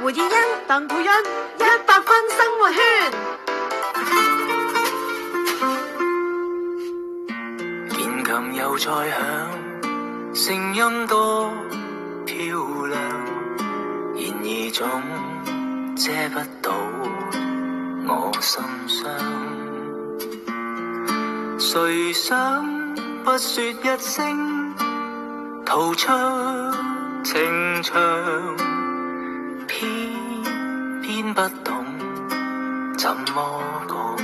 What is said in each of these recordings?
胡燕欣、鄧佩欣100分生活圈。鍵琴又再響，聲音多漂亮，然而總遮不到我心傷。誰想不說一聲，逃出情場，偏偏不懂怎麼講。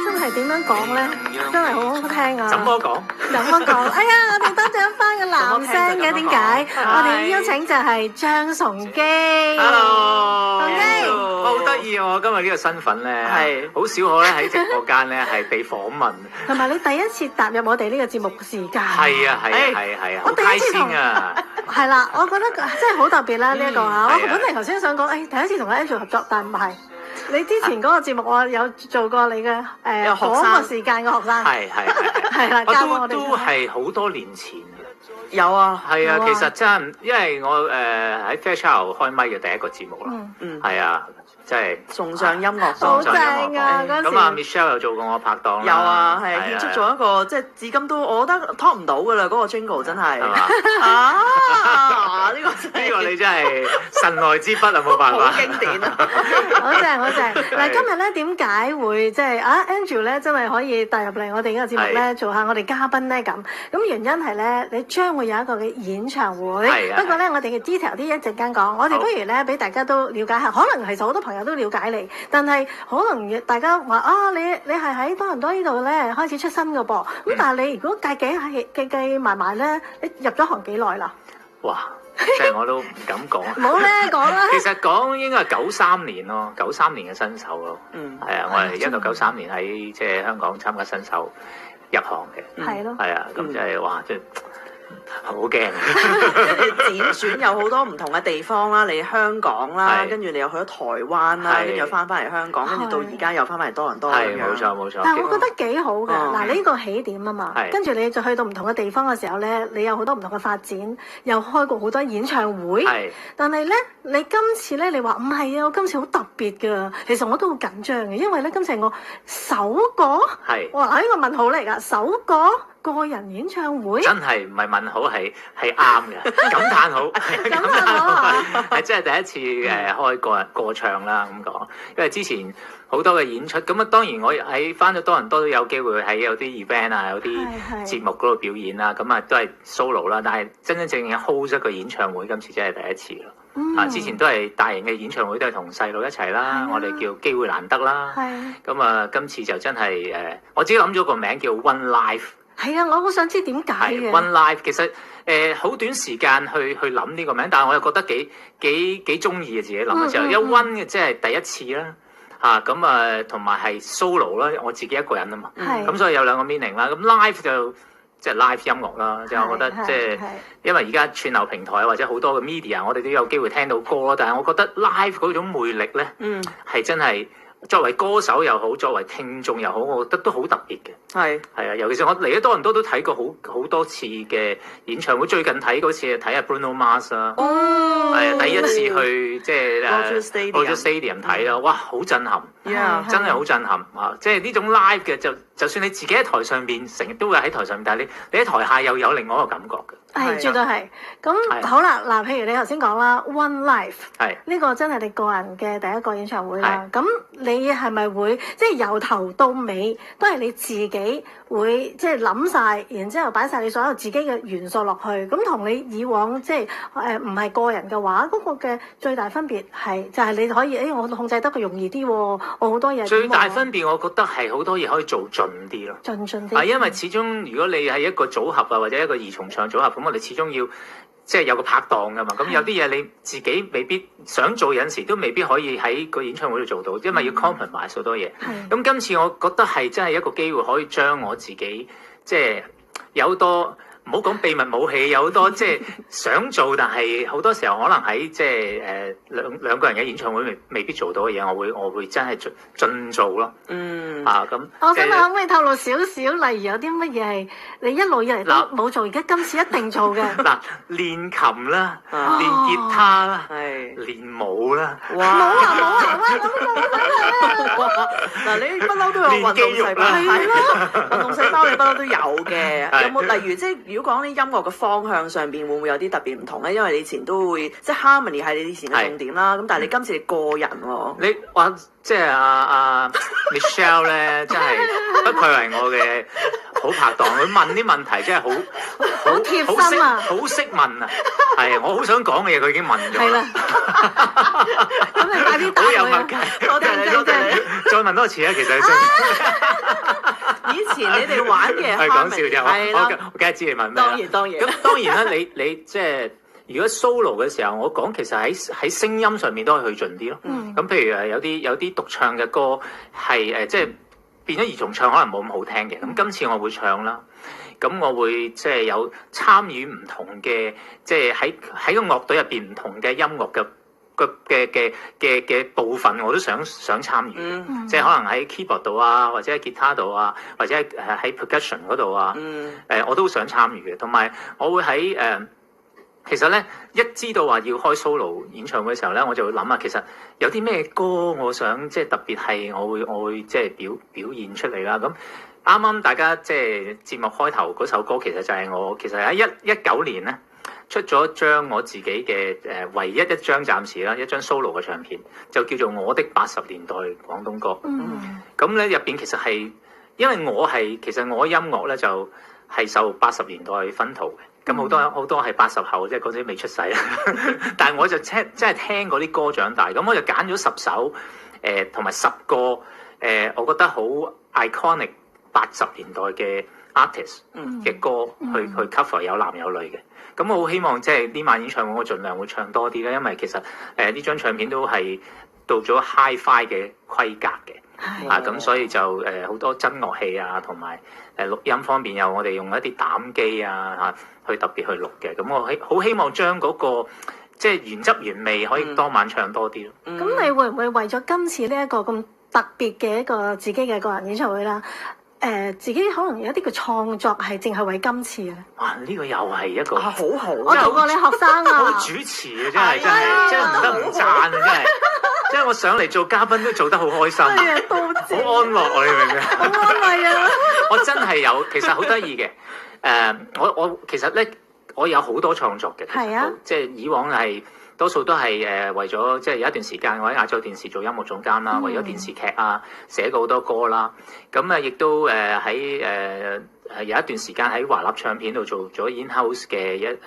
真係點樣講咧？真係好好聽啊！怎麼講？怎麼講？哎呀，我哋多謝翻個男聲嘅，點解？我哋邀請就係張崇基。Hello，崇基，好得意喎！今日呢個身份咧，係好少可咧喺直播間咧係被訪問。同埋你第一次踏入我哋呢個節目時間。係啊，我第一次同啊，係啦，我覺得真係好特別啦呢一個啊！我本嚟頭先想講，第一次同阿 Andrew 合作，但唔係。你之前嗰個節目我有做過你嘅嗰個時間嘅學生，係啦，教我哋都係好多年前嘅。有啊，係啊，其實真因為我喺 Fairchild 開咪嘅第一個節目啦，係啊，即係崇尚音樂，好正啊！咁啊 Michelle 有做過我拍檔啦，有啊，係獻出咗一個即係至今都我覺得 top 唔到噶啦，嗰個 Jingle 真係呢個你真係神來之筆啊，冇辦法，好經典啊，好正好正。嗱，今日咧點解會即係Andrew 咧真係可以帶入嚟我哋呢個節目咧做下我哋嘉賓咧咁？咁原因係咧，你將會有一個嘅演唱會，不過咧我哋嘅 detail 啲一陣間講，我哋不如咧俾大家都了解下，可能其實好多朋友都了解你，但係可能大家話你係喺多倫多呢度咧開始出身嘅噃，咁但係你如果計埋埋咧，你入咗行幾耐啦？哇！即係我都唔敢講。冇咧講啦。其實講應該係93年咯，93年嘅新手咯。係啊，我係1993年喺即係香港參加新手入行嘅。係咯。係啊，咁即係哇，即係好驚。跟住輾轉有好多唔同嘅地方啦，你香港啦，跟住你又去咗台灣啦，跟住又翻嚟香港，跟住到而家又翻返嚟多倫多咁樣。係冇錯。但係我覺得幾好嘅，嗱呢個起點啊嘛，跟住你就去到唔同嘅地方嘅時候咧，你有好多唔同嘅發展，又開過好多演唱會。但係咧，你今次咧，你話唔係啊，我今次好特別㗎。其實我都好緊張嘅，因為咧今次係我首個，哇呢個問號嚟㗎，首個人演唱會。真係唔係問號，係啱嘅，感嘆號，感嘆號係真係第一次開個唱啦咁講，因為之前好多嘅演出，咁啊當然我喺翻咗多倫多都有機會喺有啲 event 啊，有啲節目嗰度表演啦，咁啊都係 solo 啦，但係真真正正 hold 一個演唱會，今次真係第一次咯。之前都係大型嘅演唱會，都係同細路一齊啦，我哋叫機會難得啦。咁啊今次就真係我自己諗咗個名叫 One Life。係啊，我好想知點解嘅。One Life 其實好短時間去諗呢個名，但係我又覺得幾中意嘅自己諗嘅時候，一 One 嘅即係第一次啦，咁啊同埋係 solo 啦，我自己一個人啊嘛，咁所以有兩個 meaning 啦。咁 Live 就即係 live 音樂啦，即係我覺得即係因為而家串流平台或者好多嘅 media，我哋都有機會聽到歌咯。但係我覺得 live 嗰種魅力咧，係真係。作為歌手又好，作為聽眾又好，我覺得都好特別嘅。係啊，尤其是我嚟咗多倫多都睇過好多次嘅演唱會。最近睇嗰次睇下 Bruno Mars 啦，係第一次去即係Roger Stadium 睇啦，哇，好震撼，真係好震撼啊！即係呢種 live 嘅就算你自己喺台上邊，成日都會喺台上面，但係你喺台下又有另外一個感覺嘅。係，絕對係。咁好啦，嗱，譬如你頭先講啦，One Life，呢個真係你個人嘅第一個演唱會啦。咁你係咪會即係由頭到尾都係你自己會即係諗晒，然之後擺晒你所有自己嘅元素落去？咁同你以往即係唔係個人嘅話，嗰個嘅最大分別係就係你可以我控制得佢容易啲，我好多嘢。最大分別我覺得係好多嘢可以做盡啲咯，盡啲。因為始終如果你係一個組合啊，或者一個二重唱組合，咁我哋始終要即係有個拍檔噶嘛。咁有啲嘢你自己未必想做，有陣時都未必可以喺個演唱會度做到，因為要 compromise 好多嘢。咁今次我覺得係真係一個機會，可以將我自己即係有多唔好講秘密武器，有好多即係想做，但係好多時候可能喺即係兩個人嘅演唱會未必做到嘅嘢，我會真係盡做咯。咁。我想問可唔可以透露少少，例如有啲乜嘢係你一路以嚟都冇做，而家今次一定做嘅？嗱，練琴啦，練吉他啦，練舞啦。哇！嗱，你不嬲都有運動細胞，係咯，運動細胞你不嬲都有嘅。有冇例如即係如果講啲音樂嘅方向上邊會唔會有啲特別唔同咧？因為你以前都會即係 harmony 係你以前嘅重點啦。咁但係你今次你個人喎，你話即係阿 Michelle 咧，真係不愧為我嘅好拍檔。佢問啲問題真係好貼心啊，好識問啊。係，我好想講嘅嘢佢已經問咗。係啦，咁你快啲答佢。好有默契，多謝你。再問多次啊，其實以前你哋玩嘅係講笑啫，我梗係知你問咩。當然。咁當然啦，你即係如果 solo 嘅時候，我講其實喺聲音上面都可以去盡啲咯。咁譬如有啲獨唱嘅歌係即係變咗二重唱，可能冇咁好聽嘅。咁今次我會唱啦。咁我會即係有參與唔同嘅，即係喺個樂隊入邊唔同嘅音樂嘅部分，我都想參與。即係可能喺 keyboard 度啊，或者喺吉他度啊，或者喺 percussion 嗰度啊。我都想參與嘅。同埋我會喺其實咧一知道話要開 solo 演唱會嘅時候咧，我就會諗下其實有啲咩歌我想即係特別係我會即係表現出嚟啦。咁啱啱大家即係節目開頭嗰首歌，其實就係我其實喺19年咧出咗一張我自己嘅唯一一張暫時啦一張 solo 嘅唱片，就叫做《我的80年代廣東歌》。咁咧入邊其實係因為其實我音樂咧就係受80年代薰陶嘅。咁好多係80後，即係嗰啲未出世啦。但係我就真係聽嗰啲歌長大，咁我就揀咗10首，同埋10個我覺得好 iconic 80年代嘅 artist 嘅歌去 cover 有男有女嘅。咁我好希望即係呢晚演唱會我盡量會唱多啲啦，因為其實呢張唱片都係到咗 hi-fi 嘅規格嘅，咁所以就好多真樂器啊，同埋錄音方面有我哋用一啲膽機啊去特別去錄嘅。咁我好希望將嗰個即係原汁原味可以當晚唱多啲咯。咁你會唔會為咗今次呢一個咁特別嘅一個自己嘅個人演唱會啦？自己可能有一啲嘅創作係淨係為今次嘅。哇！呢個又係一個好，我做過你學生啊，好主持啊，真係唔得唔讚啊，真係。即係我上嚟做嘉賓都做得好開心，好安樂啊！你明唔明？好安慰啊！我真係有，其實好得意嘅。我其實咧，我有好多創作嘅。係啊，即係以往係多數都係為咗即係有一段時間我喺亞洲電視做音樂總監啦，為咗電視劇啊寫過好多歌啦。咁亦都喺有一段時間喺華納唱片度做咗 in-house 嘅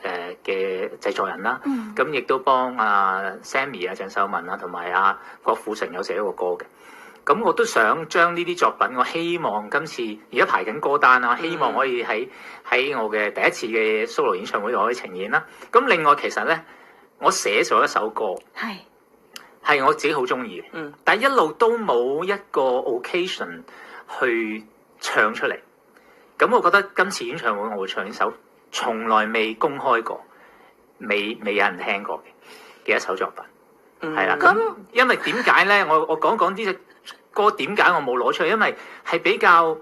嘅製作人啦。咁亦都幫Sammy 鄭秀文同埋郭富城有寫過歌嘅。咁我都想將呢啲作品，我希望今次而家排緊歌單啦，希望可以喺我嘅第一次嘅 solo 演唱會度可以呈現啦。咁另外其實咧，我寫咗一首歌，係我自己好中意嘅，但係一路都冇一個 occasion 去唱出嚟。咁我覺得今次演唱會我會唱呢首從來未公開過、未有人聽過嘅一首作品，係啦。咁因為點解咧？我講講呢隻歌點解我冇攞出嚟？因為係比較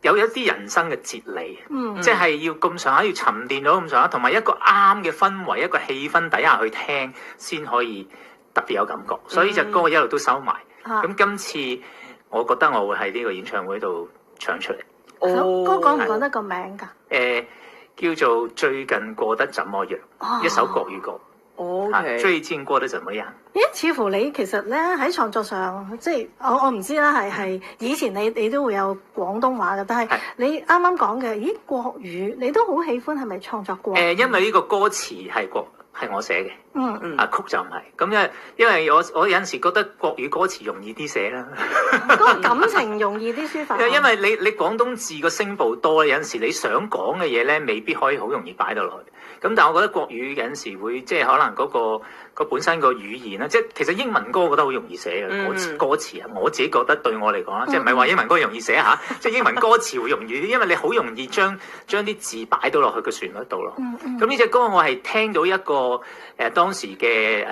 有一啲人生嘅哲理，即係要咁上下，要沉澱到咁上下，同埋一個啱嘅氛圍、一個氣氛底下去聽，先可以特別有感覺。所以呢隻歌我一路都收埋。咁今次我覺得我會喺呢個演唱會度唱出嚟。歌講唔講得個名㗎？叫做最近過得怎麼樣，一首國語歌。最近過得怎麼樣？咦，似乎你其實咧喺創作上，即係我唔知啦，係以前你都會有廣東話嘅，但係你啱啱講嘅，咦國語你都好喜歡，係咪創作過？因為呢個歌詞係係我寫嘅。曲就唔係。咁因為我有陣時覺得國語歌詞容易啲寫啦。嗰個感情容易啲抒發。因為你廣東字個聲部多，有陣時你想講嘅嘢咧，未必可以好容易擺到落去。咁但係我覺得國語有陣時會即係可能嗰個本身個語言啦，即係其實英文歌我覺得好容易寫嘅歌詞啊，我自己覺得對我嚟講啦，即係唔係話英文歌容易寫嚇，即係英文歌詞會容易啲，因為你好容易將啲字擺到落去個旋律度咯。咁呢隻歌我係聽到一個當時嘅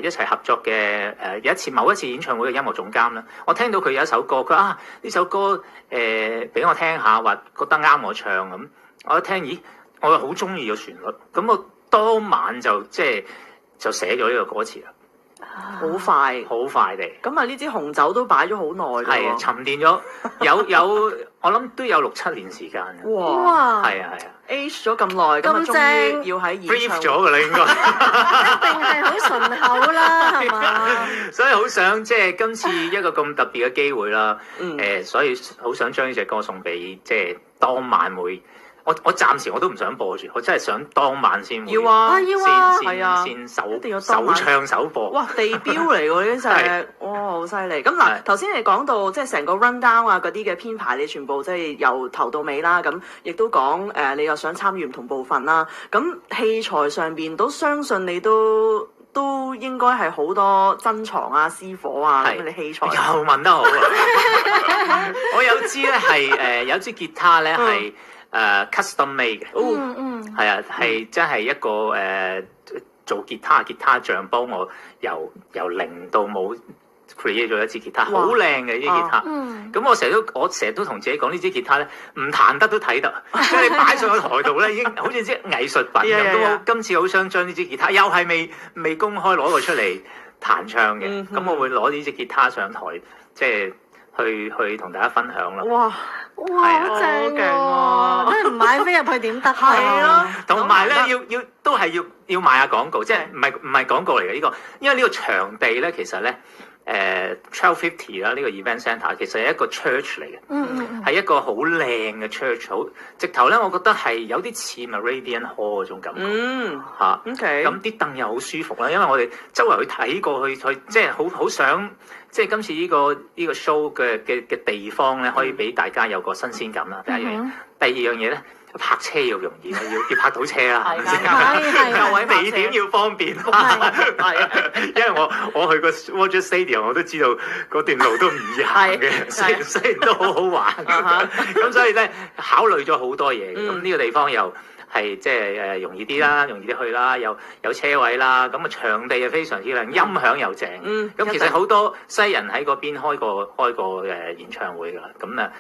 一齊合作嘅有某一次演唱會嘅音樂總監啦，我聽到佢有一首歌，佢話呢首歌俾我聽下，話覺得啱我唱咁，我一聽咦〜我又好中意個旋律，咁我當晚就寫咗呢個歌詞啦，好快地。咁啊，呢支紅酒都擺咗好耐㗎喎。係啊，沉澱咗有我諗都有6-7年時間。哇！係啊 ，age 咗咁耐，咁啊終於要喺演唱會 brief 咗㗎啦，應該。一定係好順口啦，係嘛？所以好想即係今次一個咁特別嘅機會啦，所以好想將呢隻歌送俾即係當晚會。我暫時我都唔想播住，我真係想當晚先會，要啊，先首唱首播。哇，地標嚟喎，呢啲就係，哇，好犀利。咁嗱，頭先你講到即係成個 rundown 啊，嗰啲嘅編排，你全部即係由頭到尾啦。咁亦都講你又想參與唔同部分啦。咁器材上邊都相信你都應該係好多珍藏啊、私伙啊咁你器材。又問得好啊！我有支咧係有支吉他咧係。custom made 嘅，係啊，係真係一個做吉他匠幫我由零到冇 create 咗一支吉他，好靚嘅呢支吉他。咁我成日都同自己講呢支吉他咧，唔彈得都睇得，即係你擺上個台度咧，已經好似啲藝術品咁。咁我今次好想將呢支吉他，又係未公開攞過出嚟彈唱嘅，咁我會攞呢支吉他上台，即係去同大家分享啦。哇，好正喎！真係唔買飛入去點得？係咯，同埋咧都係要賣下廣告，即係唔係廣告嚟嘅呢個，因為呢個場地咧其實咧1250啦，呢個 event centre 其實係一個 church 嚟嘅，係一個好靚嘅 church， 好直頭咧，我覺得係有啲似 Meridian Hall 嗰種感覺嚇。咁啲凳又好舒服啦，因為我哋周圍去睇過去即係好想。即係今次呢個 show 嘅地方咧，可以俾大家有個新鮮感啦。第一樣，第二樣嘢咧，泊車要容易，要泊到車啦，夠位地點要方便。因為我去過 Roger Stadium， 我都知道嗰段路都唔易行嘅，雖然都好好玩。咁所以咧，考慮咗好多嘢。咁呢個地方又係即係容易啲啦，容易啲去啦，有車位啦，咁啊場地又非常之靚，音響又正。咁其實好多西人喺嗰邊開過演唱會㗎啦，咁啊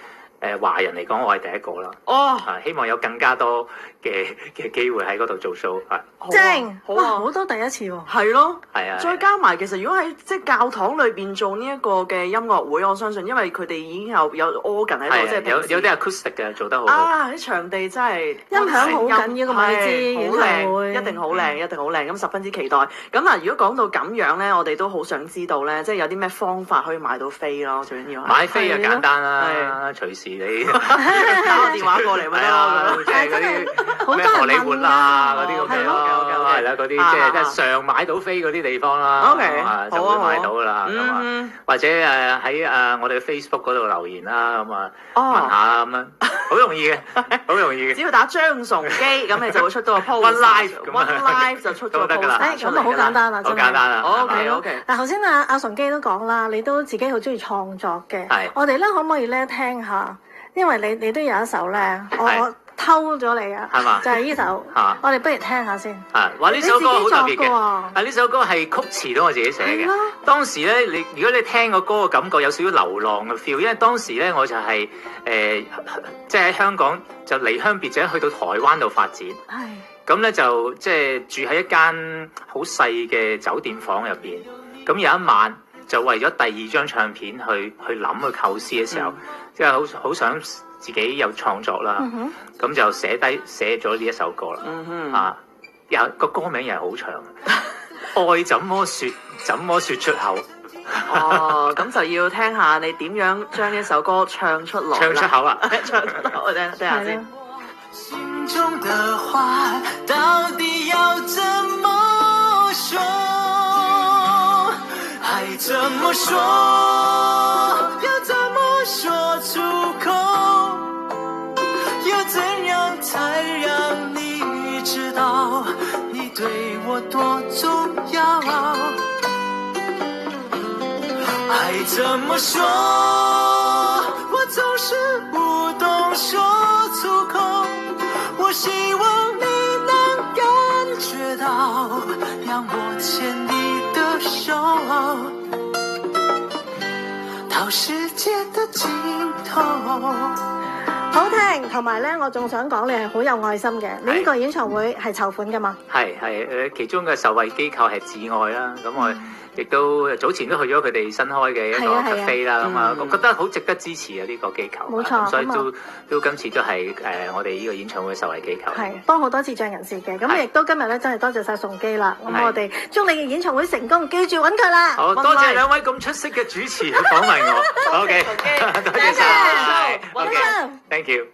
華人嚟講，我係第一個啦。希望有更加多嘅機會喺嗰度做 show。正，好啊，好多第一次喎。係咯，係啊。再加埋其實如果喺即係教堂裏邊做呢一個嘅音樂會，我相信因為佢哋已經有 organ 喺度，即係有啲 acoustic 嘅做得好好。啲場地真係音響好緊要㗎嘛，你知演唱會一定好靚，一定好靚，咁十分之期待。咁嗱，如果講到咁樣咧，我哋都好想知道咧，即係有啲咩方法可以買到飛咯，最緊要買飛就簡單啦，隨時你打個電話過嚟咪得咯，即係嗰啲咩荷里活啊嗰啲咁樣咯，係啦，嗰啲即係常買到飛嗰啲地方啦，就會買到噶啦，咁啊，或者喺我哋嘅 Facebook 嗰度留言啦，咁啊問下咁樣，好容易嘅，好容易嘅，只要打張崇基，咁你就會出到個 post，One Live 就出咗個 post，咁啊好簡單啦，好簡單啦。OK。嗱頭先阿崇基都講啦，你都自己好中意創作嘅，我哋咧可唔可以咧聽下？因為你都有一首咧，我偷咗你啊，係嘛？就係呢首，我哋不如聽下先。話呢首歌好特別嘅，呢首歌係曲詞都我自己寫嘅。當時咧，如果你聽個歌嘅感覺有少少流浪嘅 feel，因為當時咧我就係即係喺香港就離鄉別井去到台灣度發展。咁咧就即係住喺一間好細嘅酒店房入邊。咁有一晚就為咗第二張唱片去諗去構思嘅時候，即係好想自己有創作啦。咁就寫咗呢一首歌啦。個歌名又係好長，愛怎麼說出口。咁就要聽下你點樣將呢首歌唱出來。唱出口啊！唱出口，我聽下先。心中的話到底要怎麼怎麼說？要怎麼說出口？要怎樣才讓你知道你對我多重要？愛怎麼說？我總是不懂說出口。我希望你能感覺到，讓我牽你的手，到世界的盡頭。好聽，同埋咧，我仲想講你係好有愛心嘅。你呢個演唱會係籌款㗎嘛？係其中嘅受惠機構係至愛啦。咁我亦都早前都去咗佢哋新開嘅一個 cafe 啦。咁啊，我覺得好值得支持啊呢個機構。冇錯，所以都今次都係我哋呢個演唱會受惠機構。係幫好多智障人士嘅。咁亦都今日咧真係多謝晒崇基啦。咁我哋祝你嘅演唱會成功，記住揾佢啦。好多謝兩位咁出色嘅主持訪問我。OK， 多謝晒。OK，Thank you。